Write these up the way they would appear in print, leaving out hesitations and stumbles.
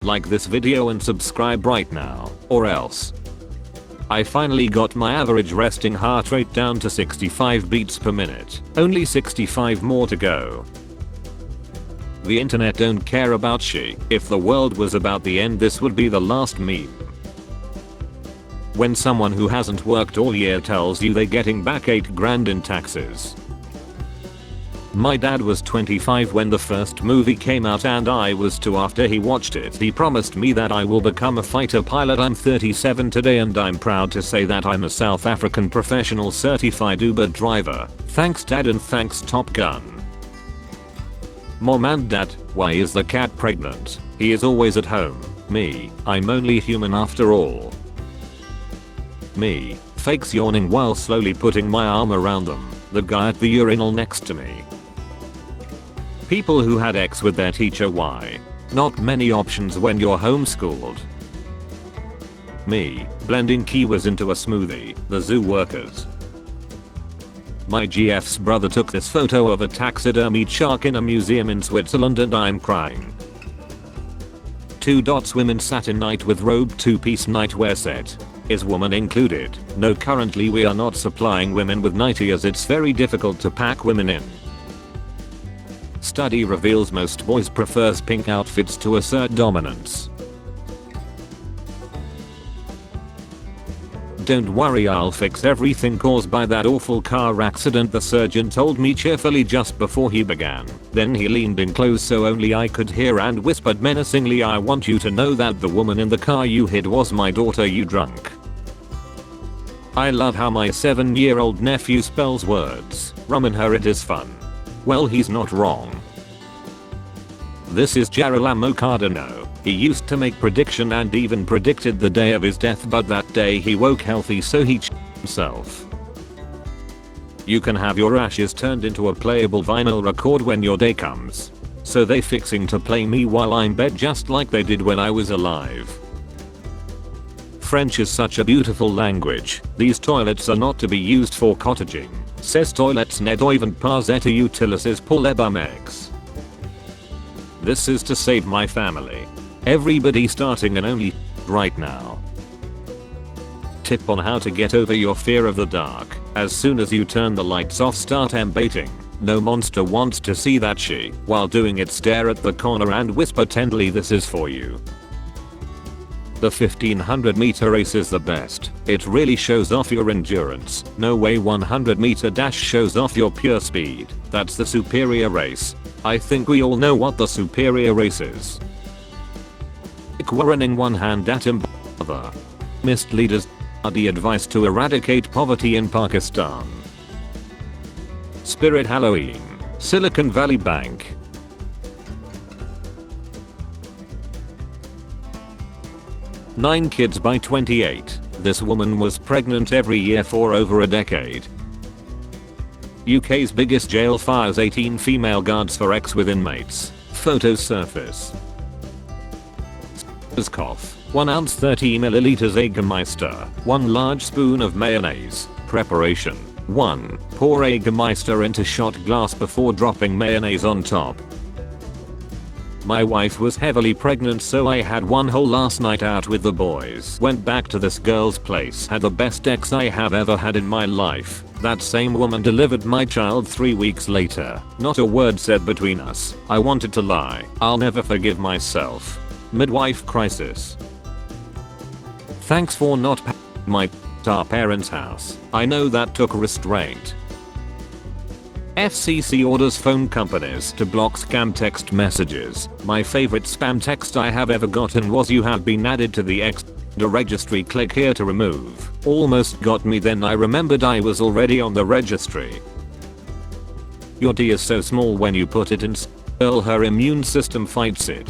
Like this video and subscribe right now, or else. I finally got my average resting heart rate down to 65 beats per minute. Only 65 more to go. The internet don't care about shit. If the world was about the end, this would be the last meme. When someone who hasn't worked all year tells you they're getting back 8 grand in taxes. My dad was 25 when the first movie came out and I was 2 after he watched it. He promised me that I will become a fighter pilot. I'm 37 today and I'm proud to say that I'm a South African professional certified Uber driver. Thanks Dad and thanks Top Gun. Mom and Dad, why is the cat pregnant? He is always at home. Me, I'm only human after all. Me, fakes yawning while slowly putting my arm around them. The guy at the urinal next to me. People who had X with their teacher. Why? Not many options when you're homeschooled. Me, blending kiwis into a smoothie. The zoo workers. My GF's brother took this photo of a taxidermied shark in a museum in Switzerland and I'm crying. 2 dots women satin night with robe 2-piece nightwear set. Is woman included? No, currently we are not supplying women with nightie as it's very difficult to pack women in. Study reveals most boys prefers pink outfits to assert dominance. Don't worry, I'll fix everything caused by that awful car accident, the surgeon told me cheerfully just before he began. Then he leaned in close so only I could hear and whispered menacingly, I want you to know that the woman in the car you hit was my daughter, you drunk. I love how my 7-year-old nephew spells words. Rum in her, it is fun. Well, he's not wrong. This is Gerolamo Cardano. He used to make prediction and even predicted the day of his death, but that day he woke healthy so he himself. You can have your ashes turned into a playable vinyl record when your day comes. So they fixing to play me while I'm bed just like they did when I was alive. French is such a beautiful language. These toilets are not to be used for cottaging. Ces toilets ne doivent pas être utilisées pour les bameks. This is to save my family. Everybody starting an only right now. Tip on how to get over your fear of the dark. As soon as you turn the lights off, start embating. No monster wants to see that shit. While doing it, stare at the corner and whisper tenderly, this is for you. The 1500 meter race is the best. It really shows off your endurance. No way 100 meter dash shows off your pure speed. That's the superior race. I think we all know what the superior race is. Running one hand at him, other. Missed leaders are the advice to eradicate poverty in Pakistan. Spirit Halloween. Silicon Valley Bank. Nine kids by 28. This woman was pregnant every year for over a decade. UK's biggest jail fires 18 female guards for X with inmates. Photos surface. Cough. 1 ounce 30 milliliters Jägermeister. 1 large spoon of mayonnaise. Preparation. 1. Pour Jägermeister into shot glass before dropping mayonnaise on top. My wife was heavily pregnant, so I had one whole last night out with the boys. Went back to this girl's place. Had the best ex I have ever had in my life. That same woman delivered my child 3 weeks later. Not a word said between us. I wanted to lie. I'll never forgive myself. Midwife crisis. Thanks for not my our parents' house. I know that took restraint. FCC orders phone companies to block scam text messages. My favorite spam text I have ever gotten was, you have been added to the registry, click here to remove. Almost got me, then I remembered I was already on the registry. Your D is so small when you put it in, her immune system fights it.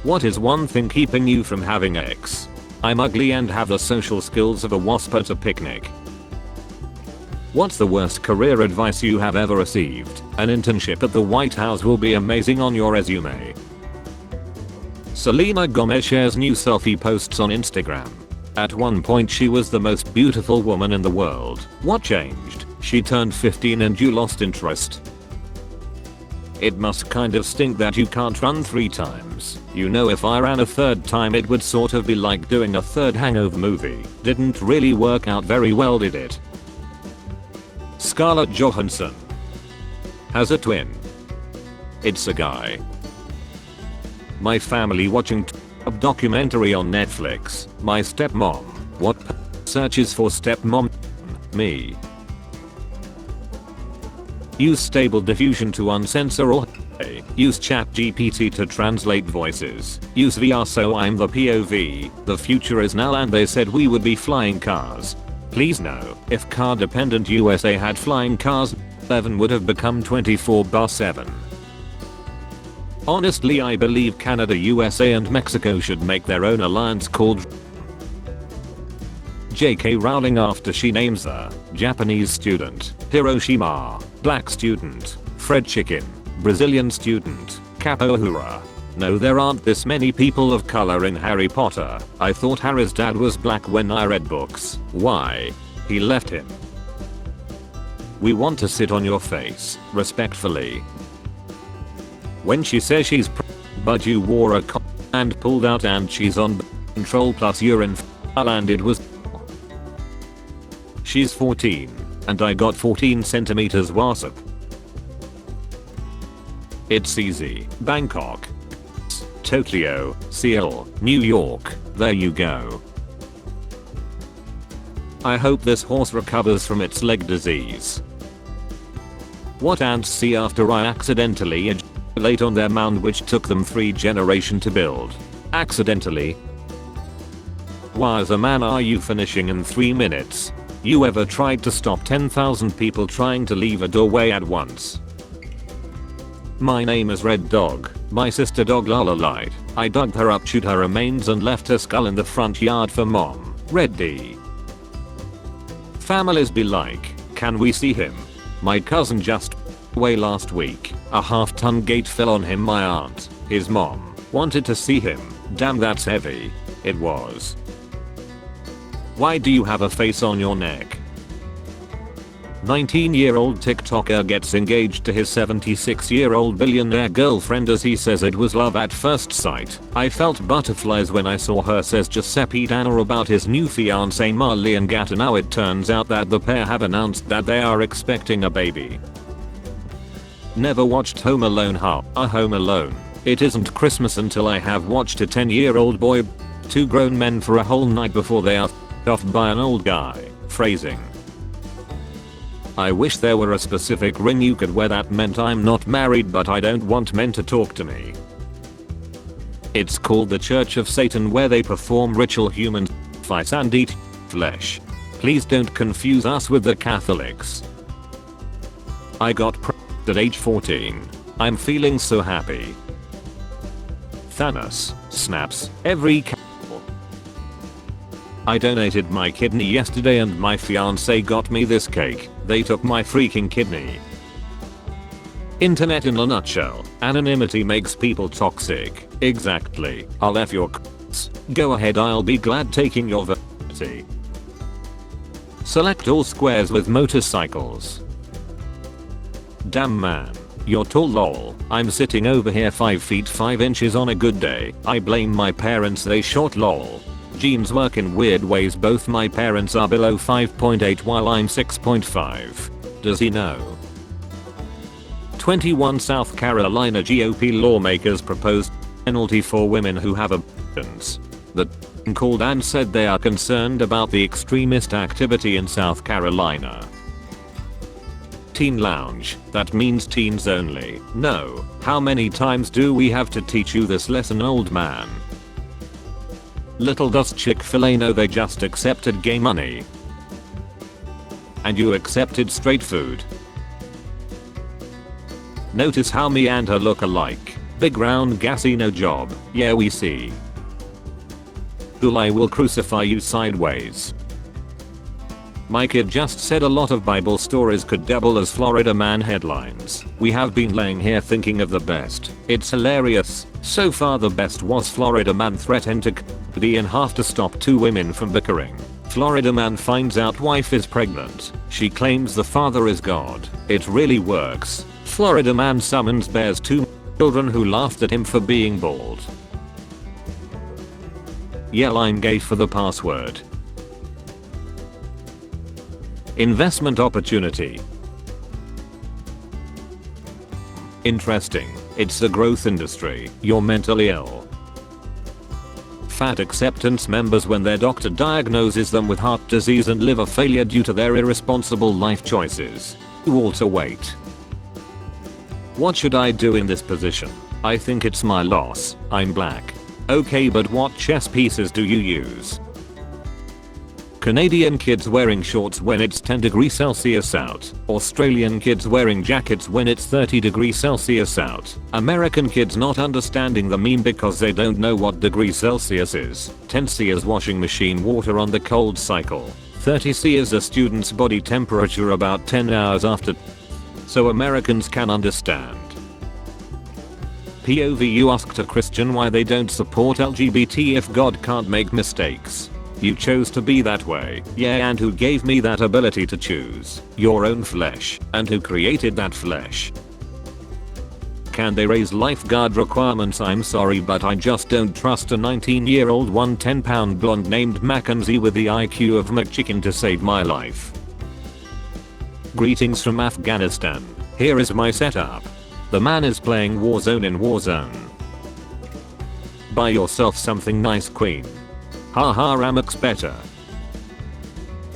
What is one thing keeping you from having X? I'm ugly and have the social skills of a wasp at a picnic. What's the worst career advice you have ever received? An internship at the White House will be amazing on your resume. Selena Gomez shares new selfie posts on Instagram. At one point she was the most beautiful woman in the world. What changed? She turned 15 and you lost interest. It must kind of stink that you can't run 3 times. You know, if I ran a 3rd time it would sort of be like doing a 3rd Hangover movie. Didn't really work out very well, did it? Scarlett Johansson has a twin. It's a guy. My family watching a documentary on Netflix. My stepmom. What searches for stepmom? Me. Use Stable Diffusion to uncensor or use ChatGPT to translate voices. Use VR so I'm the POV. The future is now and they said we would be flying cars. Please no. If car dependent USA had flying cars, 11 would have become 24/7. Honestly, I believe Canada, USA and Mexico should make their own alliance called J.K. Rowling after she names the Japanese student Hiroshima, black student Fred Chicken, Brazilian student Capoeira. No, there aren't this many people of color in Harry Potter. I thought Harry's dad was black when I read books. Why? He left him. We want to sit on your face, respectfully. When she says she's but you wore a and pulled out and she's on control plus you're in and it was. She's 14 and I got 14 centimeters wasp. It's easy. Bangkok, Tokyo, Seoul, New York, there you go. I hope this horse recovers from its leg disease. What ants see after I accidentally ejaculate on their mound which took them 3 generations to build? Accidentally? Why as a man are you finishing in 3 minutes? You ever tried to stop 10,000 people trying to leave a doorway at once? My name is Red Dog. My sister dog Lala lied. I dug her up, chewed her remains and left her skull in the front yard for mom. Red D. Families be like, can we see him? My cousin just away last week. A half-ton gate fell on him. My aunt, his mom, wanted to see him. Damn, that's heavy. It was. Why do you have a face on your neck? 19-year-old TikToker gets engaged to his 76-year-old billionaire girlfriend as he says it was love at first sight. I felt butterflies when I saw her, says Giuseppe Danner about his new fiancée Marlian Gatta. Now it turns out that the pair have announced that they are expecting a baby. Never watched Home Alone. Home Alone. It isn't Christmas until I have watched a 10-year-old boy 2 grown men for a whole night before they are off by an old guy. Phrasing. I wish there were a specific ring you could wear that meant I'm not married but I don't want men to talk to me. It's called the Church of Satan, where they perform ritual human sacrifice and eat flesh. Please don't confuse us with the Catholics. I got pregnant at age 14. I'm feeling so happy. Thanos snaps every cow. I donated my kidney yesterday and my fiance got me this cake. They took my freaking kidney. Internet in a nutshell. Anonymity makes people toxic. Exactly. I'll F your c***s. Go ahead, I'll be glad taking your virginity. Select all squares with motorcycles. Damn man. You're tall lol. I'm sitting over here 5 feet 5 inches on a good day. I blame my parents, they short lol. Genes work in weird ways. Both my parents are below 5.8 while I'm 6.5. Does he know? 21 South Carolina GOP lawmakers proposed penalty for women who have abortions. The called and said they are concerned about the extremist activity in South Carolina. Teen lounge, that means teens only. No, how many times do we have to teach you this lesson, old man? Little does Chick-fil-A know they just accepted gay money. And you accepted straight food. Notice how me and her look alike. Big round gassy, no job. Yeah, we see. I will crucify you sideways. My kid just said a lot of Bible stories could double as Florida man headlines. We have been laying here thinking of the best. It's hilarious. So far the best was Florida man threatened to cut D in half to stop 2 women from bickering. Florida man finds out wife is pregnant. She claims the father is God. It really works. Florida man summons bears 2 children who laughed at him for being bald. Yell I'm gay for the password. Investment opportunity. Interesting. It's a growth industry. You're mentally ill. Fat acceptance members when their doctor diagnoses them with heart disease and liver failure due to their irresponsible life choices. You alter weight. What should I do in this position? I think it's my loss. I'm black. Okay, but what chess pieces do you use? Canadian kids wearing shorts when it's 10 degrees Celsius out. Australian kids wearing jackets when it's 30 degrees Celsius out. American kids not understanding the meme because they don't know what degrees Celsius is. 10 C is washing machine water on the cold cycle. 30 C is a student's body temperature about 10 hours after. So Americans can understand. POV, you asked a Christian why they don't support LGBT if God can't make mistakes. You chose to be that way, yeah, and who gave me that ability to choose? Your own flesh. And who created that flesh? Can they raise lifeguard requirements? I'm sorry, but I just don't trust a 19-year-old 110-pound blonde named Mackenzie with the IQ of McChicken to save my life. Greetings from Afghanistan. Here is my setup. The man is playing Warzone in Warzone. Buy yourself something nice, queen. Haha, Amex better.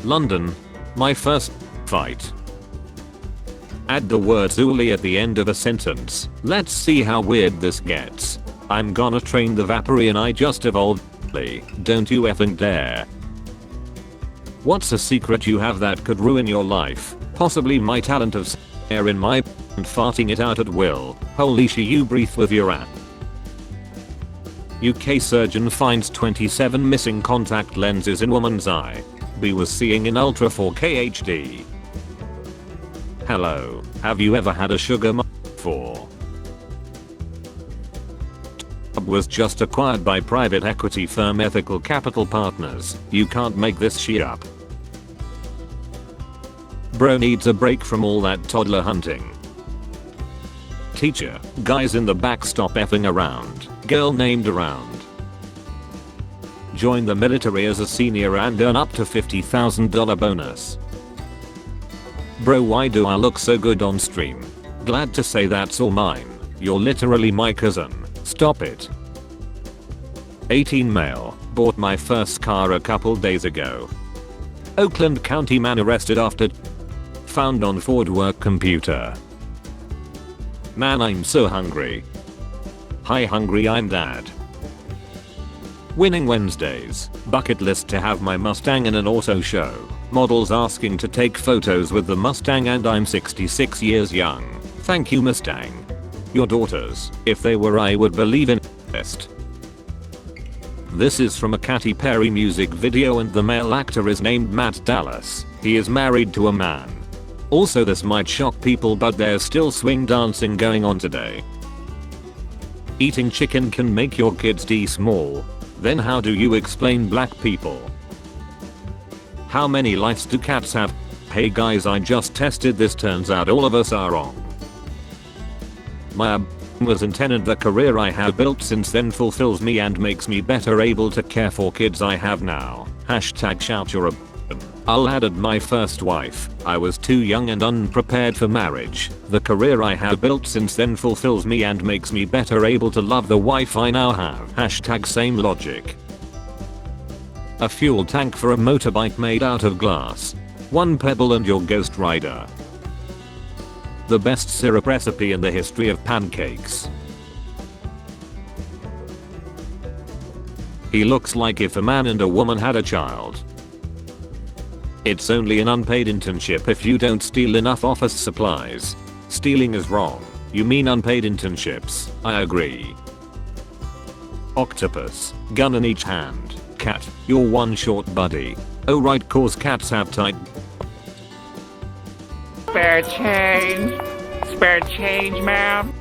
London. My first fight. Add the word Zuli at the end of a sentence. Let's see how weird this gets. I'm gonna train the Vaporeon I just evolved. Don't you effing dare. What's a secret you have that could ruin your life? Possibly my talent of air in my and farting it out at will. Holy shit, you breathe with your ass. UK surgeon finds 27 missing contact lenses in woman's eye. B was seeing in Ultra 4K HD. Hello, have you ever had a sugar before? Was just acquired by private equity firm Ethical Capital Partners. You can't make this shit up. Bro needs a break from all that toddler hunting. Teacher, guys in the back stop effing around. Girl named around. Join the military as a senior and earn up to $50,000 bonus. Bro, why do I look so good on stream? Glad to say that's all mine. You're literally my cousin. Stop it. 18 male, bought my first car a couple days ago. Oakland County man arrested after found on Ford work computer. Man, I'm so hungry. Hi hungry, I'm dad. Winning Wednesdays. Bucket list to have my Mustang in an auto show. Models asking to take photos with the Mustang and I'm 66 years young. Thank you Mustang. Your daughters, if they were I would believe in best. This is from a Katy Perry music video and the male actor is named Matt Dallas. He is married to a man. Also, this might shock people, but there's still swing dancing going on today. Eating chicken can make your kids D small. Then how do you explain black people? How many lives do cats have? Hey guys, I just tested this, turns out all of us are wrong. My was intended. The career I have built since then fulfills me and makes me better able to care for kids I have now. Hashtag shout your I'll added my first wife. I was too young and unprepared for marriage. The career I have built since then fulfills me and makes me better able to love the wife I now have. Hashtag same logic. A fuel tank for a motorbike made out of glass. One pebble and your Ghost Rider. The best syrup recipe in the history of pancakes. He looks like if a man and a woman had a child. It's only an unpaid internship if you don't steal enough office supplies. Stealing is wrong. You mean unpaid internships. I agree. Octopus, gun in each hand. Cat, you're one short buddy. Oh right, cause cats have tight. Spare change. Spare change, ma'am.